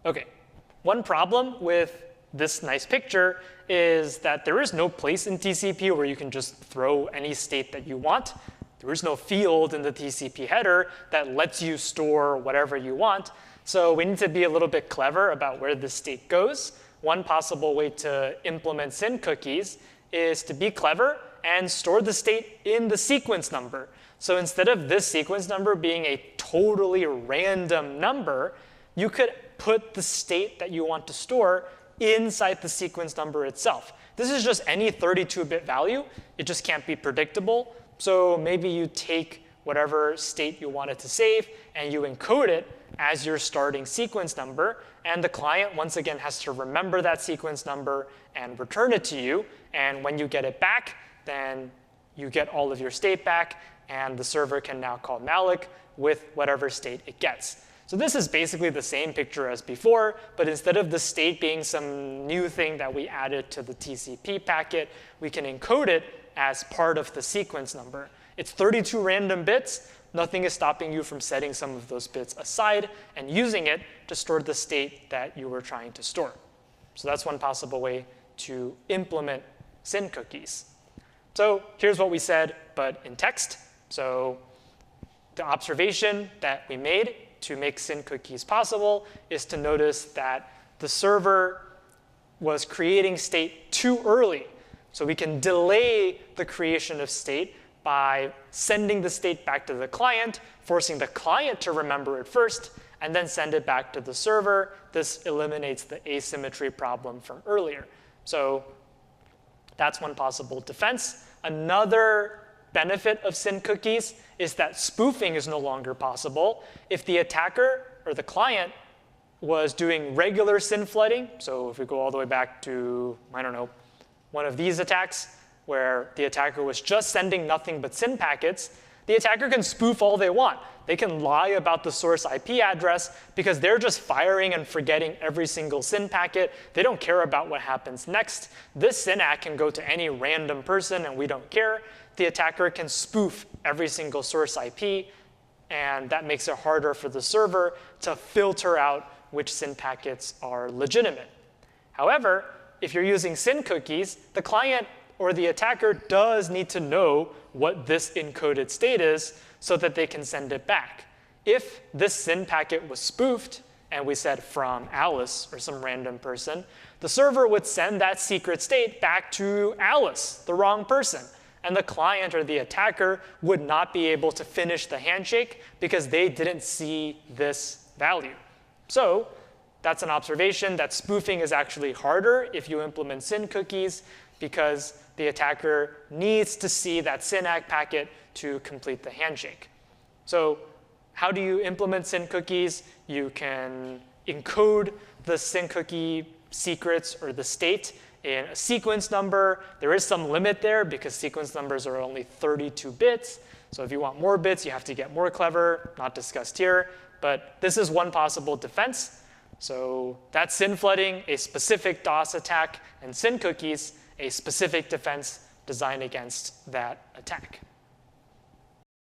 OK, one problem with this nice picture is that there is no place in TCP where you can just throw any state that you want. There is no field in the TCP header that lets you store whatever you want. So we need to be a little bit clever about where the state goes. One possible way to implement SYN cookies is to be clever and store the state in the sequence number. So instead of this sequence number being a totally random number, you could put the state that you want to store inside the sequence number itself. This is just any 32-bit value. It just can't be predictable. So maybe you take whatever state you wanted to save, and you encode it as your starting sequence number. And the client, once again, has to remember that sequence number and return it to you. And when you get it back, then you get all of your state back. And the server can now call malloc with whatever state it gets. So this is basically the same picture as before, but instead of the state being some new thing that we added to the TCP packet, we can encode it as part of the sequence number. It's 32 random bits. Nothing is stopping you from setting some of those bits aside and using it to store the state that you were trying to store. So that's one possible way to implement SYN cookies. So here's what we said, but in text. So the observation that we made to make SYN cookies possible is to notice that the server was creating state too early. So we can delay the creation of state by sending the state back to the client, forcing the client to remember it first, and then send it back to the server. This eliminates the asymmetry problem from earlier. So that's one possible defense. Another benefit of SYN cookies is that spoofing is no longer possible. If the attacker or the client was doing regular SYN flooding, so if we go all the way back to, I don't know, one of these attacks where the attacker was just sending nothing but SYN packets, the attacker can spoof all they want. They can lie about the source IP address because they're just firing and forgetting every single SYN packet. They don't care about what happens next. This SYN act can go to any random person, and we don't care. The attacker can spoof every single source IP, and that makes it harder for the server to filter out which SYN packets are legitimate. However, if you're using SYN cookies, the client or the attacker does need to know what this encoded state is so that they can send it back. If this SYN packet was spoofed, and we said from Alice or some random person, the server would send that secret state back to Alice, the wrong person. And the client or the attacker would not be able to finish the handshake because they didn't see this value. So that's an observation that spoofing is actually harder if you implement SYN cookies because the attacker needs to see that SYN ACK packet to complete the handshake. So how do you implement SYN cookies? You can encode the SYN cookie secrets or the state in a sequence number. There is some limit there because sequence numbers are only 32 bits. So if you want more bits, you have to get more clever, not discussed here. But this is one possible defense. So that's SYN flooding, a specific DOS attack, and SYN cookies, a specific defense designed against that attack.